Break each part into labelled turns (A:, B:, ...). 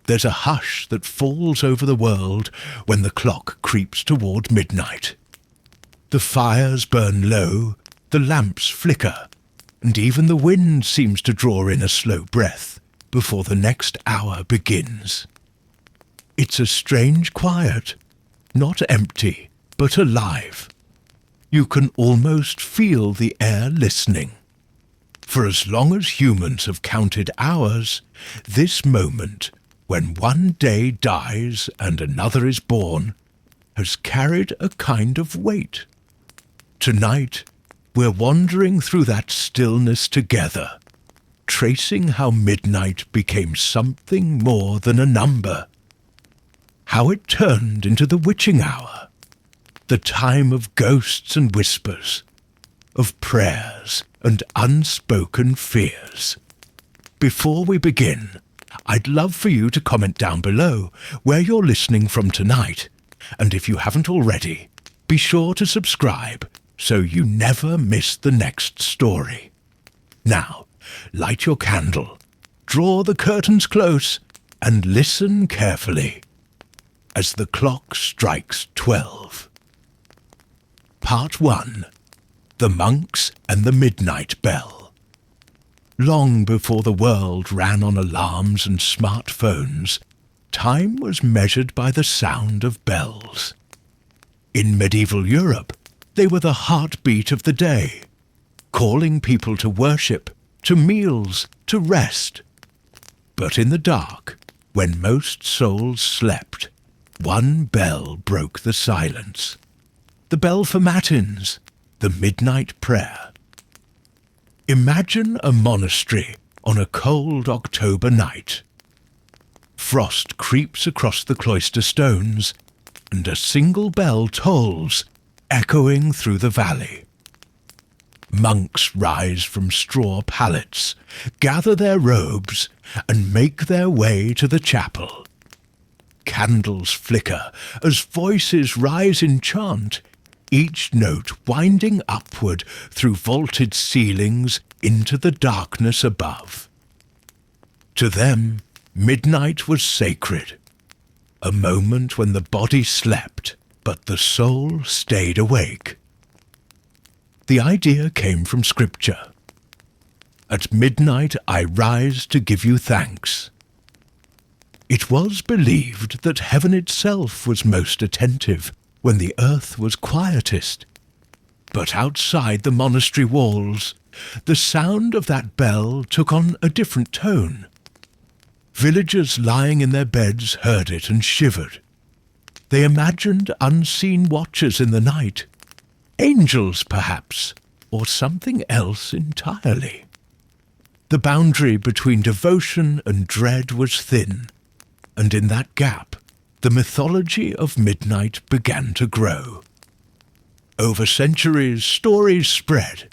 A: there's a hush that falls over the world when the clock creeps toward midnight. The fires burn low, the lamps flicker, and even the wind seems to draw in a slow breath before the next hour begins. It's a strange quiet, not empty, but alive. You can almost feel the air listening. For as long as humans have counted hours, this moment, when one day dies and another is born, has carried a kind of weight. Tonight, we're wandering through that stillness together, tracing how midnight became something more than a number, how it turned into the witching hour, the time of ghosts and whispers, of prayers and unspoken fears. Before we begin, I'd love for you to comment down below where you're listening from tonight, and if you haven't already, be sure to subscribe so you never miss the next story. Now, light your candle, draw the curtains close, and listen carefully as the clock strikes 12. Part 1. The Monks and the Midnight Bell. Long before the world ran on alarms and smartphones, time was measured by the sound of bells. In medieval Europe, they were the heartbeat of the day, calling people to worship, to meals, to rest. But in the dark, when most souls slept, one bell broke the silence. The bell for matins, the midnight prayer. Imagine a monastery on a cold October night. Frost creeps across the cloister stones, and a single bell tolls, echoing through the valley. Monks rise from straw pallets, gather their robes, and make their way to the chapel. Candles flicker as voices rise in chant, each note winding upward through vaulted ceilings into the darkness above. To them, midnight was sacred, a moment when the body slept, but the soul stayed awake. The idea came from Scripture. At midnight I rise to give you thanks. It was believed that heaven itself was most attentive when the earth was quietest. But outside the monastery walls, the sound of that bell took on a different tone. Villagers lying in their beds heard it and shivered. They imagined unseen watchers in the night, angels perhaps, or something else entirely. The boundary between devotion and dread was thin, and in that gap, the mythology of midnight began to grow. Over centuries, stories spread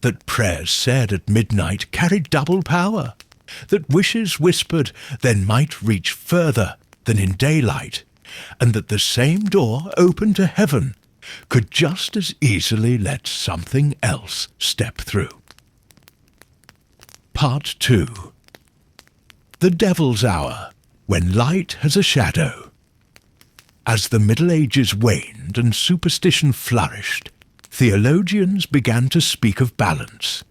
A: that prayers said at midnight carried double power, that wishes whispered then might reach further than in daylight, and that the same door open to heaven could just as easily let something else step through. Part 2. The Devil's Hour, when light has a shadow. As the Middle Ages waned and superstition flourished, theologians began to speak of balance.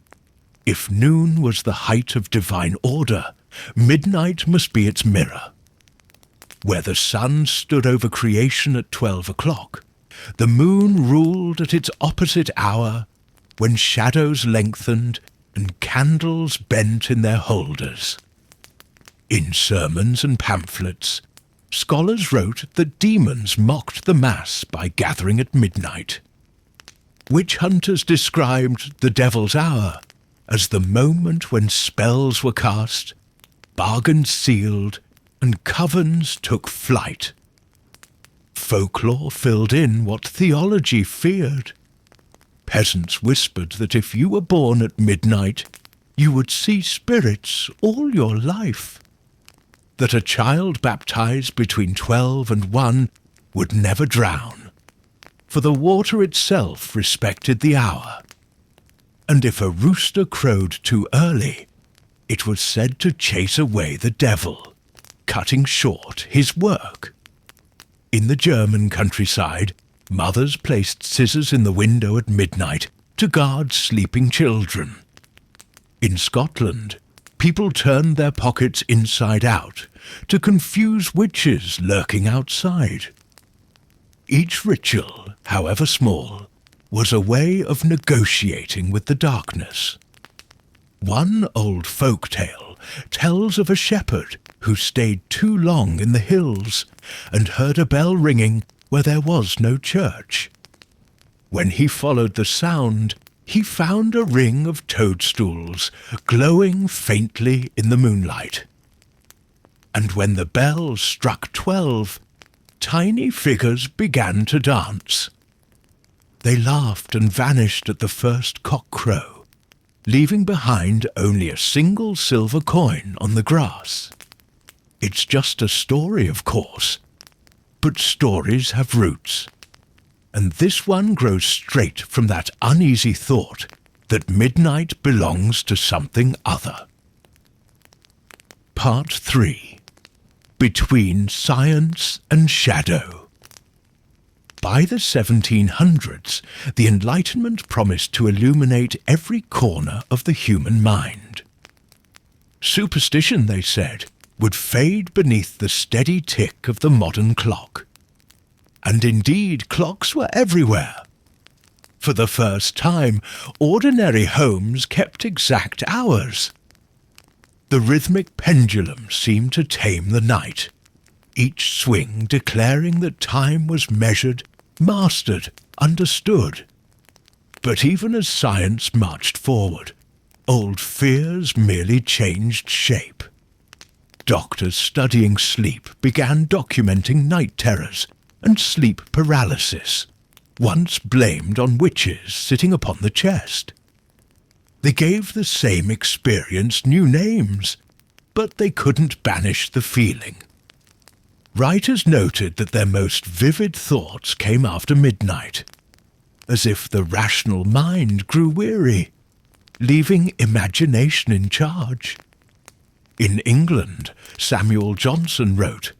A: If noon was the height of divine order, midnight must be its mirror. Where the sun stood over creation at 12 o'clock, the moon ruled at its opposite hour, when shadows lengthened and candles bent in their holders. In sermons and pamphlets, scholars wrote that demons mocked the Mass by gathering at midnight. Witch hunters described the Devil's Hour as the moment when spells were cast, bargains sealed, and covens took flight. Folklore filled in what theology feared. Peasants whispered that if you were born at midnight, you would see spirits all your life. That a child baptized between 12 and 1 would never drown, for the water itself respected the hour. And if a rooster crowed too early, it was said to chase away the devil, cutting short his work. In the German countryside, mothers placed scissors in the window at midnight to guard sleeping children. In Scotland, people turned their pockets inside out to confuse witches lurking outside. Each ritual, however small, was a way of negotiating with the darkness. One old folk tale tells of a shepherd who stayed too long in the hills and heard a bell ringing where there was no church. When he followed the sound, he found a ring of toadstools glowing faintly in the moonlight. And when the bell struck 12, tiny figures began to dance. They laughed and vanished at the first cock-crow, leaving behind only a single silver coin on the grass. It's just a story, of course, but stories have roots, and this one grows straight from that uneasy thought that midnight belongs to something other. Part 3. Between Science and Shadow. By the 1700s, the Enlightenment promised to illuminate every corner of the human mind. Superstition, they said, would fade beneath the steady tick of the modern clock. And indeed, clocks were everywhere. For the first time, ordinary homes kept exact hours. The rhythmic pendulum seemed to tame the night, each swing declaring that time was measured, mastered, understood. But even as science marched forward, old fears merely changed shape. Doctors studying sleep began documenting night terrors and sleep paralysis, once blamed on witches sitting upon the chest. They gave the same experience new names, but they couldn't banish the feeling. Writers noted that their most vivid thoughts came after midnight, as if the rational mind grew weary, leaving imagination in charge. In England, Samuel Johnson wrote,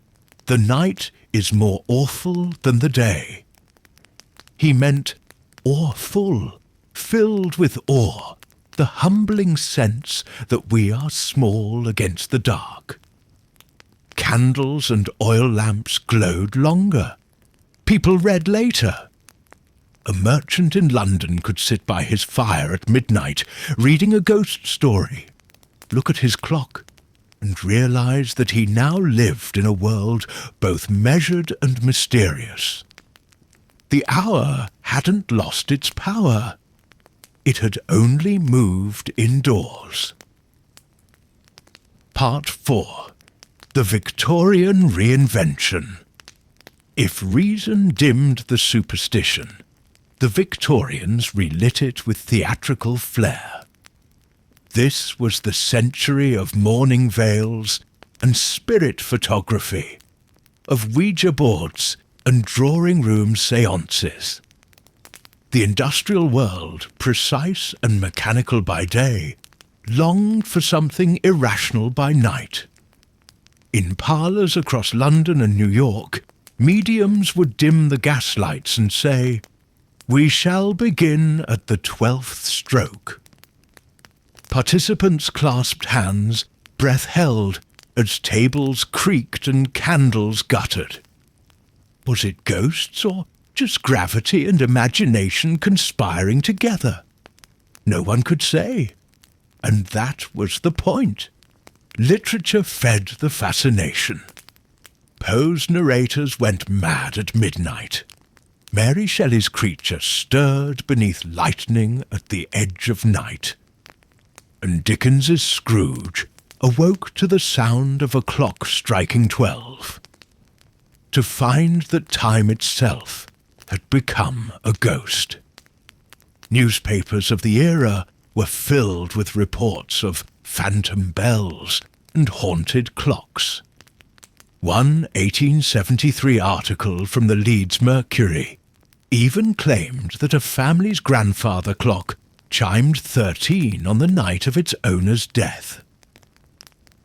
A: "The night is more awful than the day." He meant awful, filled with awe, the humbling sense that we are small against the dark. Candles and oil lamps glowed longer. People read later. A merchant in London could sit by his fire at midnight, reading a ghost story, look at his clock, and realize that he now lived in a world both measured and mysterious. The hour hadn't lost its power. It had only moved indoors. Part 4. The Victorian Reinvention. If reason dimmed the superstition, the Victorians relit it with theatrical flair. This was the century of mourning veils and spirit photography, of Ouija boards and drawing room seances. The industrial world, precise and mechanical by day, longed for something irrational by night. In parlours across London and New York, mediums would dim the gaslights and say, "We shall begin at the 12th stroke." Participants clasped hands, breath held, as tables creaked and candles guttered. Was it ghosts or just gravity and imagination conspiring together? No one could say. And that was the point. Literature fed the fascination. Poe's narrators went mad at midnight. Mary Shelley's creature stirred beneath lightning at the edge of night. And Dickens's Scrooge awoke to the sound of a clock striking 12, to find that time itself had become a ghost. Newspapers of the era were filled with reports of phantom bells and haunted clocks. One 1873 article from the Leeds Mercury even claimed that a family's grandfather clock chimed 13 on the night of its owner's death.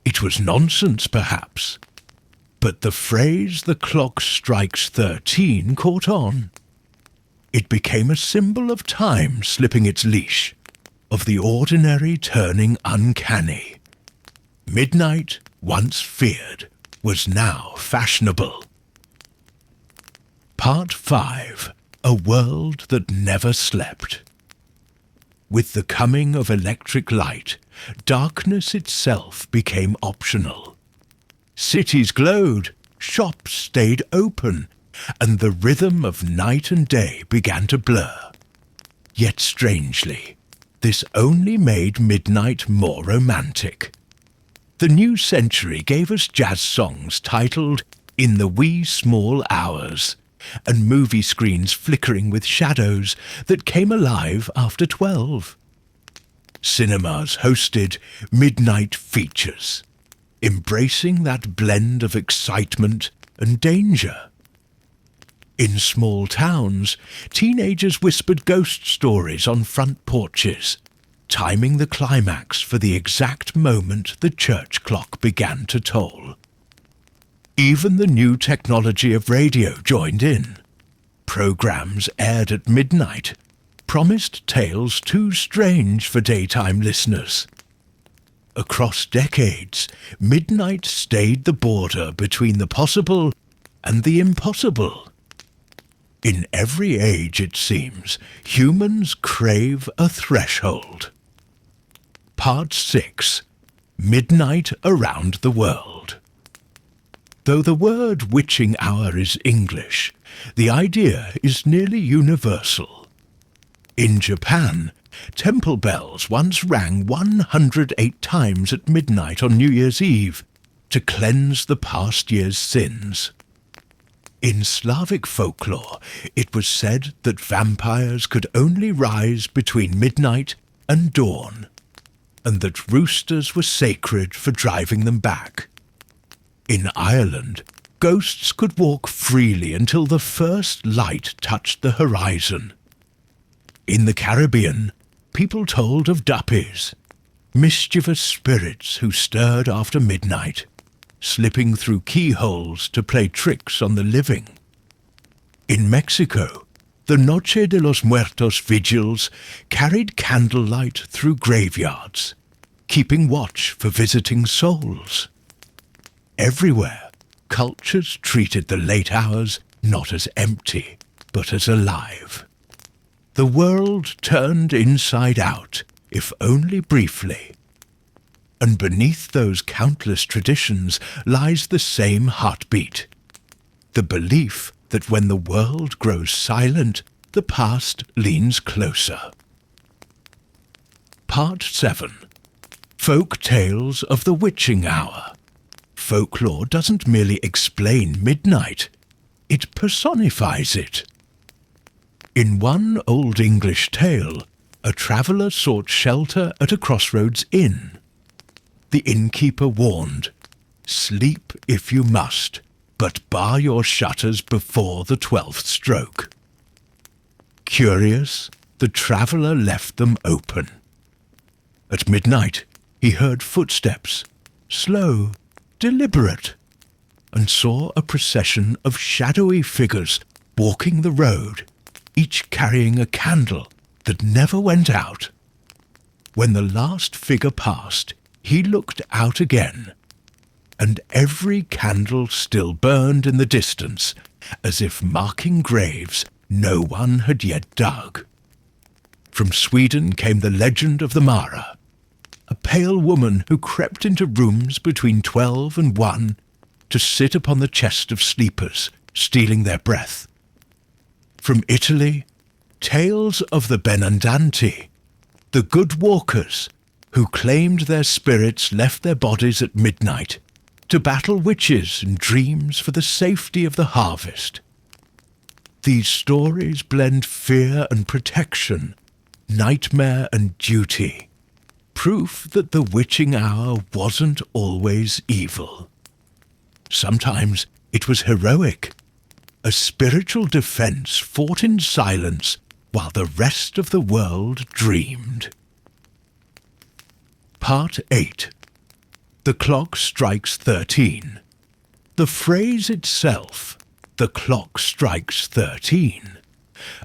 A: It was nonsense, perhaps, But the phrase "the clock strikes 13" caught on. It became a symbol of time slipping its leash, of the ordinary turning uncanny. Midnight, once feared, was now fashionable. Part 5. A World That Never Slept. With the coming of electric light, darkness itself became optional. Cities glowed, shops stayed open, and the rhythm of night and day began to blur. Yet strangely, this only made midnight more romantic. The new century gave us jazz songs titled "In the Wee Small Hours," and movie screens flickering with shadows that came alive after 12. Cinemas hosted midnight features, embracing that blend of excitement and danger. In small towns, teenagers whispered ghost stories on front porches, timing the climax for the exact moment the church clock began to toll. Even the new technology of radio joined in. Programs aired at midnight promised tales too strange for daytime listeners. Across decades, midnight stayed the border between the possible and the impossible. In every age, it seems, humans crave a threshold. Part 6. Midnight Around the World. Though the word witching hour is English, the idea is nearly universal. In Japan, temple bells once rang 108 times at midnight on New Year's Eve to cleanse the past year's sins. In Slavic folklore, it was said that vampires could only rise between midnight and dawn, and that roosters were sacred for driving them back. In Ireland, ghosts could walk freely until the first light touched the horizon. In the Caribbean, people told of duppies, mischievous spirits who stirred after midnight, slipping through keyholes to play tricks on the living. In Mexico, the Noche de los Muertos vigils carried candlelight through graveyards, keeping watch for visiting souls. Everywhere, cultures treated the late hours not as empty, but as alive. The world turned inside out, if only briefly. And beneath those countless traditions lies the same heartbeat, the belief that when the world grows silent, the past leans closer. Part 7. Folk Tales of the Witching Hour. Folklore doesn't merely explain midnight, it personifies it. In one Old English tale, a traveller sought shelter at a crossroads inn. The innkeeper warned, "Sleep if you must, but bar your shutters before the 12th stroke." Curious, the traveller left them open. At midnight, he heard footsteps, slow, deliberate, and saw a procession of shadowy figures walking the road, each carrying a candle that never went out. When the last figure passed, he looked out again, and every candle still burned in the distance, as if marking graves no one had yet dug. From Sweden came the legend of the Mara, a pale woman who crept into rooms between 12 and 1 to sit upon the chest of sleepers, stealing their breath. From Italy, tales of the Benandanti, the good walkers who claimed their spirits left their bodies at midnight to battle witches and dreams for the safety of the harvest. These stories blend fear and protection, nightmare and duty, proof that the witching hour wasn't always evil. Sometimes it was heroic, a spiritual defense fought in silence while the rest of the world dreamed. Part 8. The Clock Strikes 13. The phrase itself, "the clock strikes 13,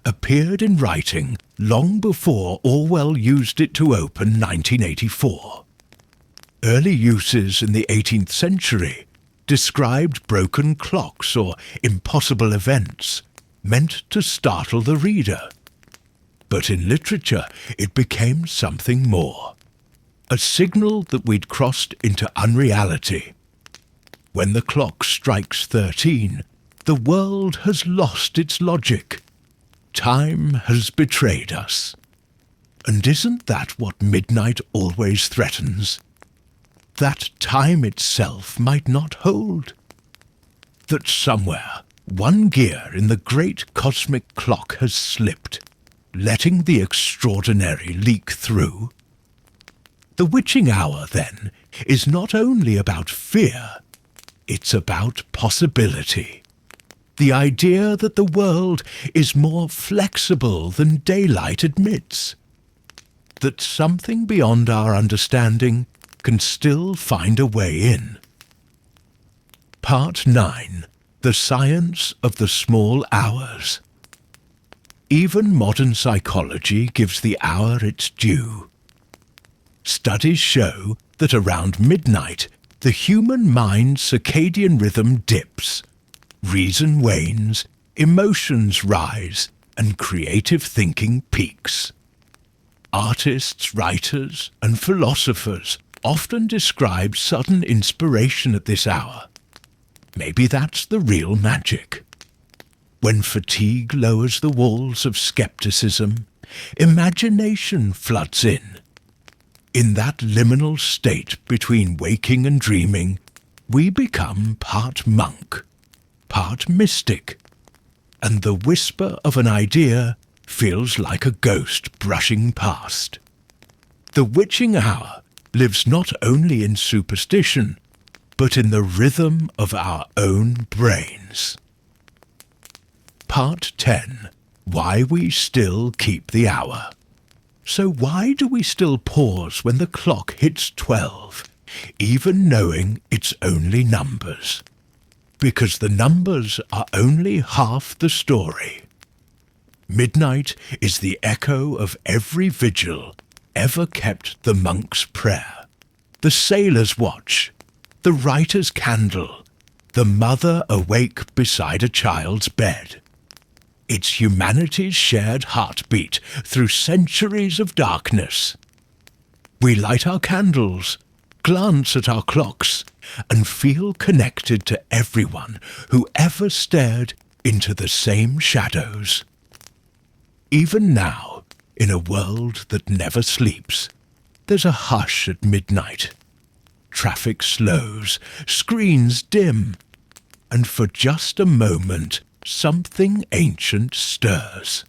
A: appeared in writing long before Orwell used it to open 1984. Early uses in the 18th century described broken clocks or impossible events meant to startle the reader. But in literature it became something more, a signal that we'd crossed into unreality. When the clock strikes 13, the world has lost its logic. Time has betrayed us. And isn't that what midnight always threatens? That time itself might not hold. That somewhere one gear in the great cosmic clock has slipped, letting the extraordinary leak through. The witching hour, then, is not only about fear, it's about possibility. The idea that the world is more flexible than daylight admits. That something beyond our understanding can still find a way in. Part 9. The Science of the Small Hours. Even modern psychology gives the hour its due. Studies show that around midnight, the human mind's circadian rhythm dips, reason wanes, emotions rise, and creative thinking peaks. Artists, writers, and philosophers often describe sudden inspiration at this hour. Maybe that's the real magic. When fatigue lowers the walls of skepticism, imagination floods in. In that liminal state between waking and dreaming, we become part monk, part mystic, and the whisper of an idea feels like a ghost brushing past. The witching hour lives not only in superstition, but in the rhythm of our own brains. Part 10. Why we still keep the hour. So why do we still pause when the clock hits 12, even knowing it's only numbers? Because the numbers are only half the story. Midnight is the echo of every vigil ever kept, the monk's prayer, the sailor's watch, the writer's candle, the mother awake beside a child's bed. It's humanity's shared heartbeat through centuries of darkness. We light our candles, glance at our clocks, and feel connected to everyone who ever stared into the same shadows. Even now, in a world that never sleeps, there's a hush at midnight. Traffic slows, screens dim, and for just a moment something ancient stirs.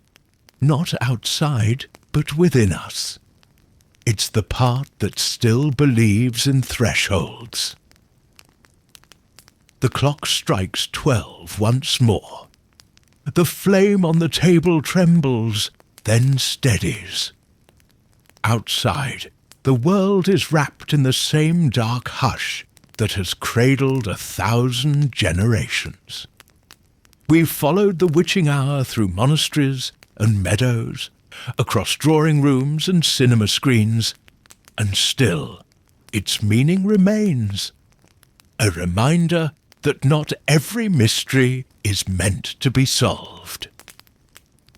A: Not outside, but within us. It's the part that still believes in thresholds. The clock strikes 12 once more. The flame on the table trembles, then steadies. Outside, the world is wrapped in the same dark hush that has cradled 1,000 generations. We've followed the witching hour through monasteries and meadows, across drawing rooms and cinema screens, and still its meaning remains. A reminder that not every mystery is meant to be solved.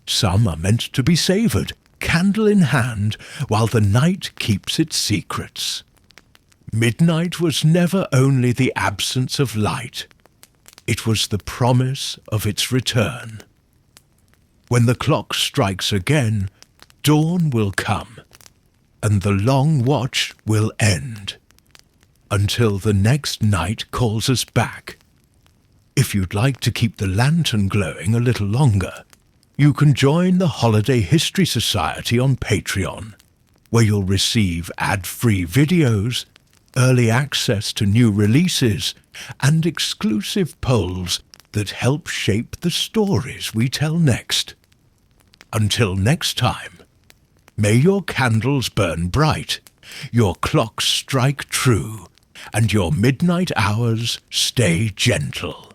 A: Some are meant to be savoured, candle in hand, while the night keeps its secrets. Midnight was never only the absence of light, it was the promise of its return. When the clock strikes again, dawn will come, and the long watch will end, until the next night calls us back. If you'd like to keep the lantern glowing a little longer, you can join the Holiday History Society on Patreon, where you'll receive ad-free videos, early access to new releases, and exclusive polls that help shape the stories we tell next. Until next time, may your candles burn bright, your clocks strike true, and your midnight hours stay gentle.